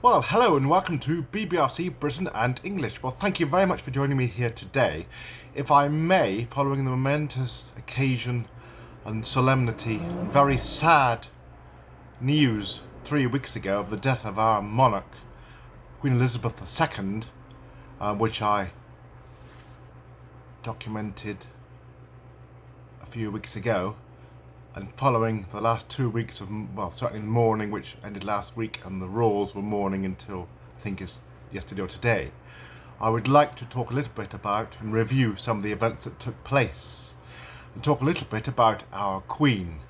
Well, hello and welcome to BBRC Britain and English. Well, thank you very much for joining me here today. If I may, following the momentous occasion and solemnity and very sad news 3 weeks ago of the death of our monarch, Queen Elizabeth II, which I documented a few weeks ago, and following the last 2 weeks of, well, certainly the mourning, which ended last week, and the royals were mourning until, I think it's yesterday or today, I would like to talk a little bit about and review some of the events that took place, and talk a little bit about our Queen,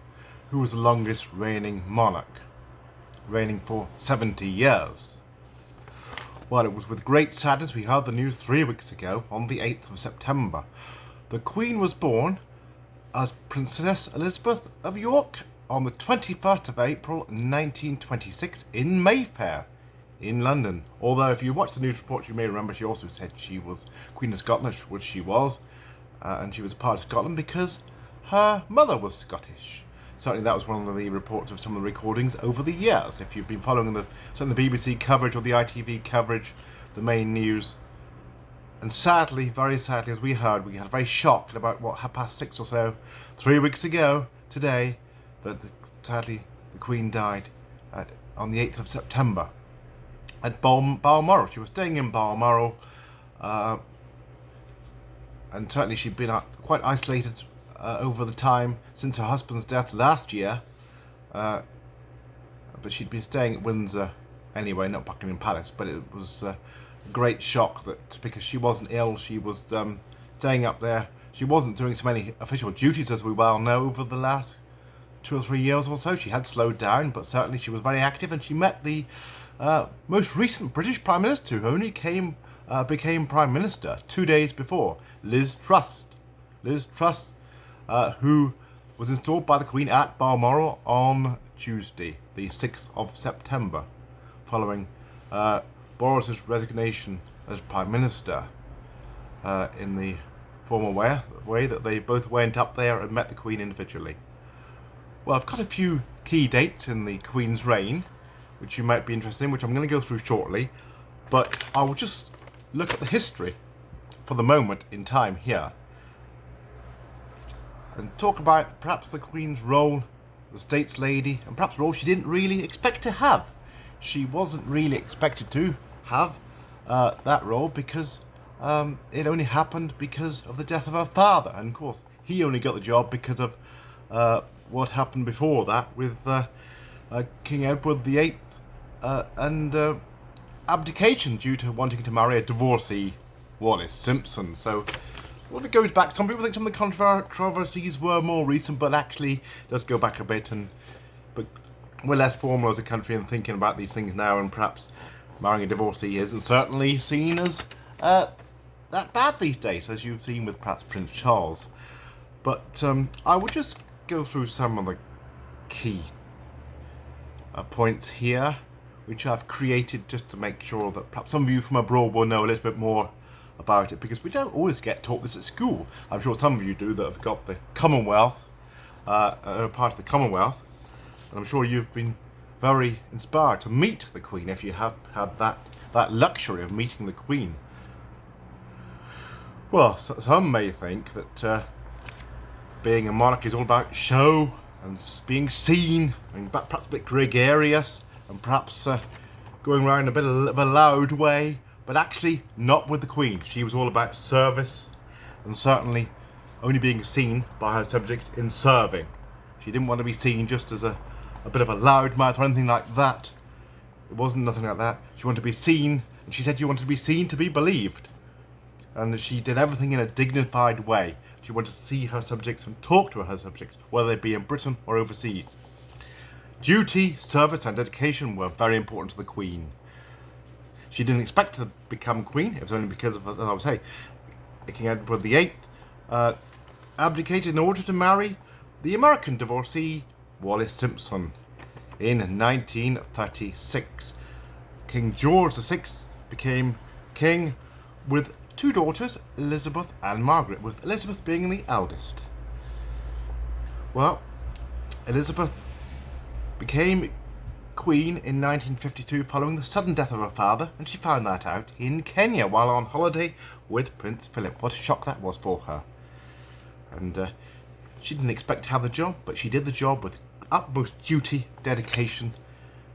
who was the longest reigning monarch, reigning for 70 years. Well, it was with great sadness we heard the news 3 weeks ago, on the 8th of September. The Queen was born as Princess Elizabeth of York on the 21st of April 1926 in Mayfair in London. Although if you watch the news reports you may remember she also said she was Queen of Scotland, which she was, and she was part of Scotland because her mother was Scottish. Certainly that was one of the reports of some of the recordings over the years. If you've been following the BBC coverage or the ITV coverage, the main news. And sadly, very sadly, as we heard, we got very shocked at about 6:30 or so, 3 weeks ago today, that sadly the Queen died on the 8th of September at Balmoral. She was staying in Balmoral, and certainly she'd been quite isolated over the time since her husband's death last year, but she'd been staying at Windsor anyway, not Buckingham Palace, but it was great shock that because she wasn't ill, she was staying up there. She wasn't doing so many official duties, as we well know, over the last 2 or 3 years or so. She had slowed down, but certainly she was very active, and she met the most recent British Prime Minister, who only became Prime Minister 2 days before, Liz Truss. Liz Truss, who was installed by the Queen at Balmoral on Tuesday, the 6th of September, following Boris's resignation as Prime Minister, in the formal way that they both went up there and met the Queen individually. Well, I've got a few key dates in the Queen's reign, which you might be interested in, which I'm going to go through shortly, but I will just look at the history for the moment in time here, and talk about perhaps the Queen's role, the States Lady, and perhaps a role she didn't really expect to have. She wasn't really expected to have that role because it only happened because of the death of her father, and of course he only got the job because of what happened before that with King Edward VIII and abdication due to wanting to marry a divorcee, Wallis Simpson. So well, it goes back. Some people think some of the controversies were more recent, but actually it does go back a bit, but we're less formal as a country in thinking about these things now, and perhaps marrying a divorcee isn't certainly seen as that bad these days, as you've seen with perhaps Prince Charles. But I would just go through some of the key points here, which I've created just to make sure that perhaps some of you from abroad will know a little bit more about it, because we don't always get taught this at school. I'm sure some of you do that have got the Commonwealth, are part of the Commonwealth, and I'm sure you've been very inspired to meet the Queen if you have had that luxury of meeting the Queen. Well, some may think that being a monarch is all about show and being seen, and perhaps a bit gregarious, and perhaps going around a bit of a loud way, but actually not with the Queen. She was all about service, and certainly only being seen by her subjects in serving. She didn't want to be seen just as a bit of a loudmouth or anything like that. It wasn't nothing like that. She wanted to be seen, and she said you wanted to be seen to be believed. And she did everything in a dignified way. She wanted to see her subjects and talk to her subjects, whether they be in Britain or overseas. Duty, service and dedication were very important to the Queen. She didn't expect to become Queen. It was only because of, as I would say, King Edward VIII abdicated in order to marry the American divorcee Wallis Simpson in 1936. King George VI became king with 2 daughters, Elizabeth and Margaret, with Elizabeth being the eldest. Well, Elizabeth became Queen in 1952 following the sudden death of her father, and she found that out in Kenya while on holiday with Prince Philip. What a shock that was for her. And she didn't expect to have the job, but she did the job with utmost duty, dedication,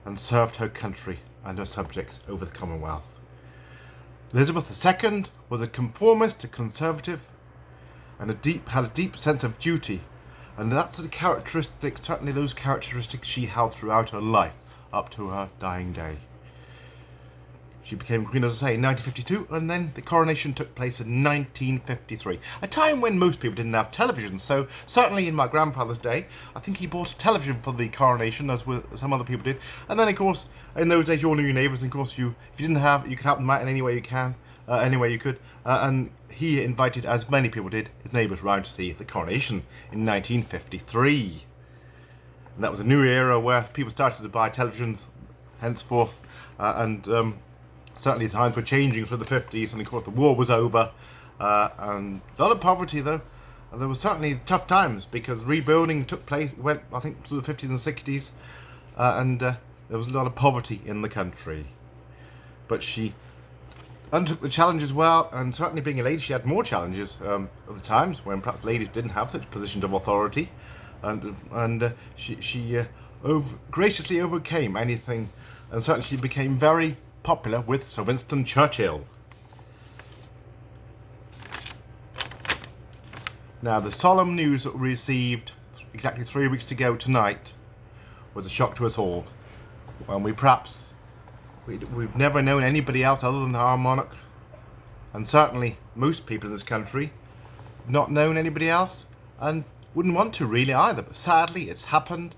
and served her country and her subjects over the Commonwealth. Elizabeth II was a conformist, a conservative, and had a deep sense of duty, and that's the characteristic, certainly those characteristics she held throughout her life up to her dying day. She became Queen, as I say, in 1952, and then the coronation took place in 1953, a time when most people didn't have television. So certainly in my grandfather's day, I think he bought a television for the coronation, as some other people did. And then, of course, in those days, you all knew your neighbours, and of course, if you didn't have, you could help them out in any way you can, any way you could. And he invited, as many people did, his neighbours round to see the coronation in 1953. And that was a new era where people started to buy televisions henceforth, certainly times were changing through the 50s, and of course the war was over, and a lot of poverty though. And there was certainly tough times because rebuilding took place, went I think through the 50s and 60s, and there was a lot of poverty in the country. But she undertook the challenge as well, and certainly being a lady, she had more challenges at the times when perhaps ladies didn't have such positions of authority, and she graciously overcame anything, and certainly she became very popular with Sir Winston Churchill. Now, the solemn news that we received exactly 3 weeks ago tonight was a shock to us all. When we've never known anybody else other than our monarch, and certainly most people in this country not known anybody else, and wouldn't want to really either. But sadly, it's happened.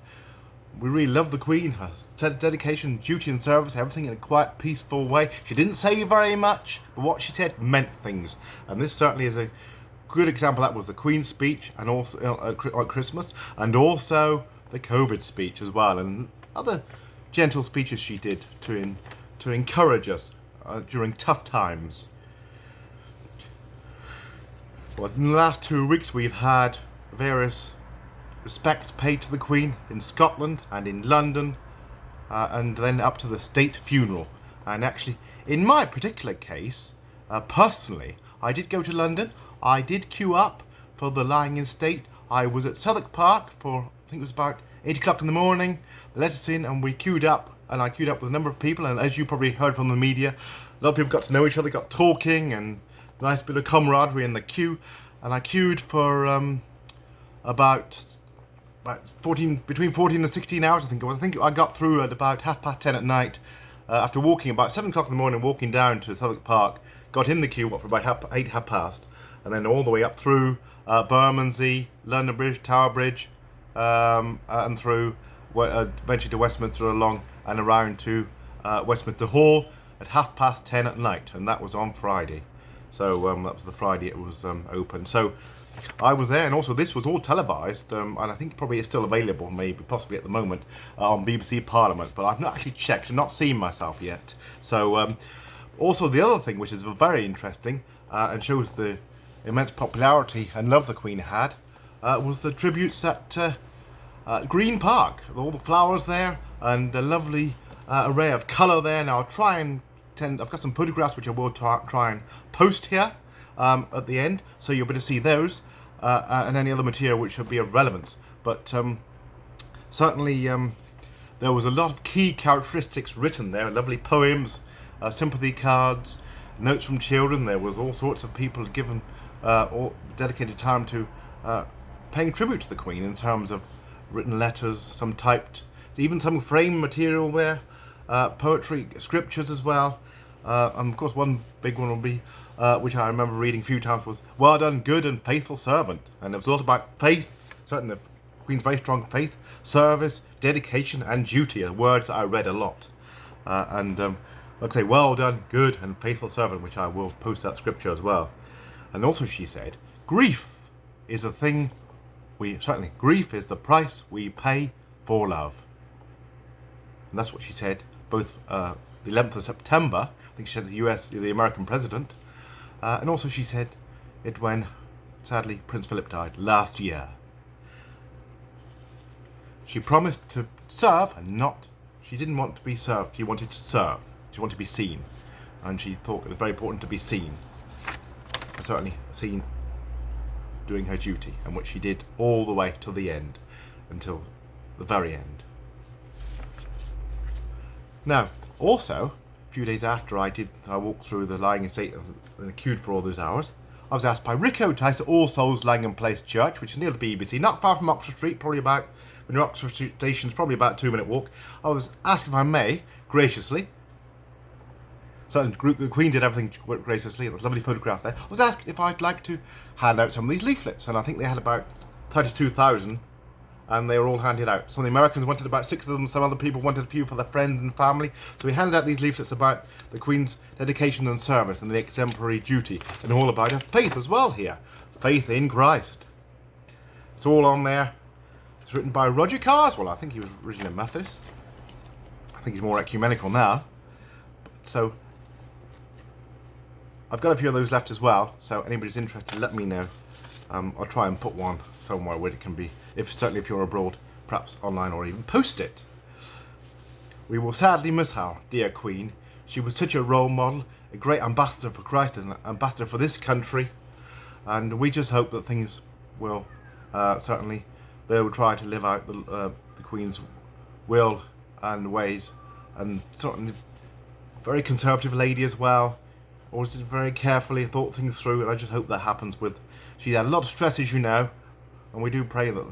We really love the Queen, her dedication, duty and service, everything in a quiet, peaceful way. She didn't say very much, but what she said meant things. And this certainly is a good example. That was the Queen's speech, and also at Christmas, and also the COVID speech as well, and other gentle speeches she did to encourage us during tough times. Well, in the last 2 weeks we've had various respects paid to the Queen in Scotland and in London, and then up to the state funeral. And actually, in my particular case, personally, I did go to London. I did queue up for the lying in state. I was at Hyde Park for, I think it was about 8 o'clock in the morning. They let us in and we queued up, and I queued up with a number of people, and as you probably heard from the media, a lot of people got to know each other, got talking, and a nice bit of camaraderie in the queue. And I queued for between 14 and 16 hours, I think it was. I think I got through at about 10:30 at night, after walking about 7 o'clock in the morning, walking down to Hyde Park, got in the queue for about half past, and then all the way up through Bermondsey, London Bridge, Tower Bridge, and through eventually to Westminster, along and around to Westminster Hall at 10:30 at night, and that was on Friday. So that was the Friday it was open. So I was there, and also this was all televised, and I think probably it's still available, maybe possibly at the moment, on BBC Parliament, but I've not actually checked, not seen myself yet. So also the other thing which is very interesting and shows the immense popularity and love the Queen had was the tributes at Green Park, all the flowers there and a lovely array of colour there. Now I've got some photographs which I will try and post here at the end, so you'll be able to see those and any other material which would be of relevance. But certainly there was a lot of key characteristics written there, lovely poems, sympathy cards, notes from children. There was all sorts of people given dedicated time to paying tribute to the Queen in terms of written letters, some typed, even some framed material there, poetry, scriptures as well. And of course one big one will be, which I remember reading a few times, was "Well done, good and faithful servant." And it was a lot about faith, certainly the Queen's very strong faith, service, dedication and duty are words that I read a lot. Like I say, well done, good and faithful servant, which I will post that scripture as well. And also she said, grief is grief is the price we pay for love. And that's what she said, both the 11th of September, I think she said the American president, and also she said it when, sadly, Prince Philip died last year. She promised to serve and not she didn't want to be served. She wanted to serve. She wanted to be seen, and she thought it was very important to be seen. And certainly seen doing her duty, and which she did all the way to the end, until the very end. Now, also, a few days after I walked through the lying estate and queued for all those hours, I was asked by Rico to ice at All Souls Langham Place Church, which is near the BBC, not far from Oxford Street, probably about, when you're Oxford Street Station, it's probably about a 2-minute walk. I was asked if I may, graciously, so the Queen did everything graciously, there's a lovely photograph there. I was asked if I'd like to hand out some of these leaflets, and I think they had about 32,000, and they were all handed out. Some of the Americans wanted about 6 of them, some other people wanted a few for their friends and family. So we handed out these leaflets about the Queen's dedication and service and the exemplary duty, and all about her faith as well here. Faith in Christ. It's all on there. It's written by Roger Carswell. I think he was originally a Methodist. I think he's more ecumenical now. So I've got a few of those left as well, so anybody's interested, let me know. I'll try and put one somewhere where it can be, certainly if you're abroad, perhaps online, or even post it. We will sadly miss our dear Queen. She was such a role model, a great ambassador for Christ and ambassador for this country, and we just hope that things will, certainly, they will try to live out the Queen's will and ways, and certainly very conservative lady as well, always did very carefully, thought things through, and I just hope that happens with. She had a lot of stress, as you know, and we do pray that,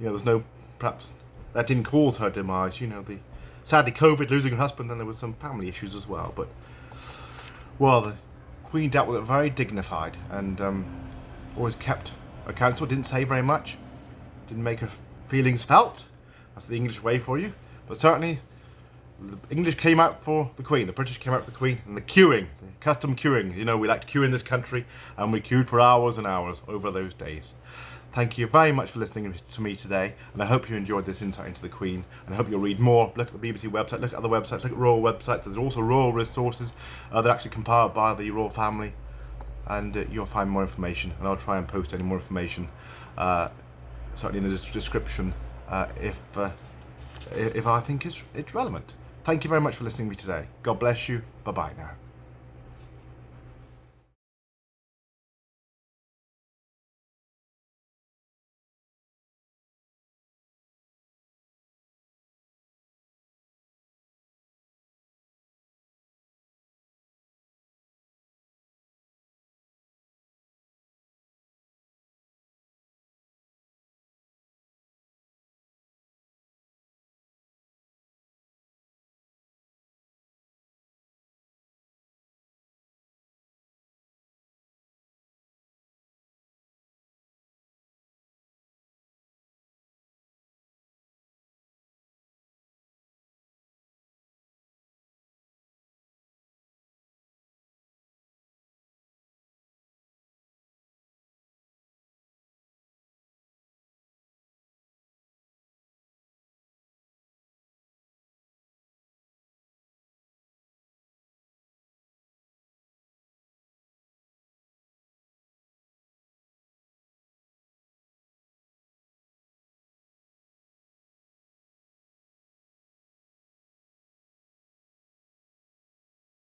there's no, perhaps, that didn't cause her demise, sadly COVID, losing her husband, then there was some family issues as well, but, well, the Queen dealt with it very dignified, and always kept her counsel, didn't say very much, didn't make her feelings felt, that's the English way for you, but certainly, the English came out for the Queen, the British came out for the Queen, and the queuing, the custom queuing. We like to queue in this country, and we queued for hours and hours over those days. Thank you very much for listening to me today, and I hope you enjoyed this insight into the Queen, and I hope you'll read more. Look at the BBC website, look at other websites, look at royal websites. There's also royal resources that are actually compiled by the royal family, and you'll find more information, and I'll try and post any more information, certainly in the description, if I think it's relevant. Thank you very much for listening to me today. God bless you. Bye-bye now.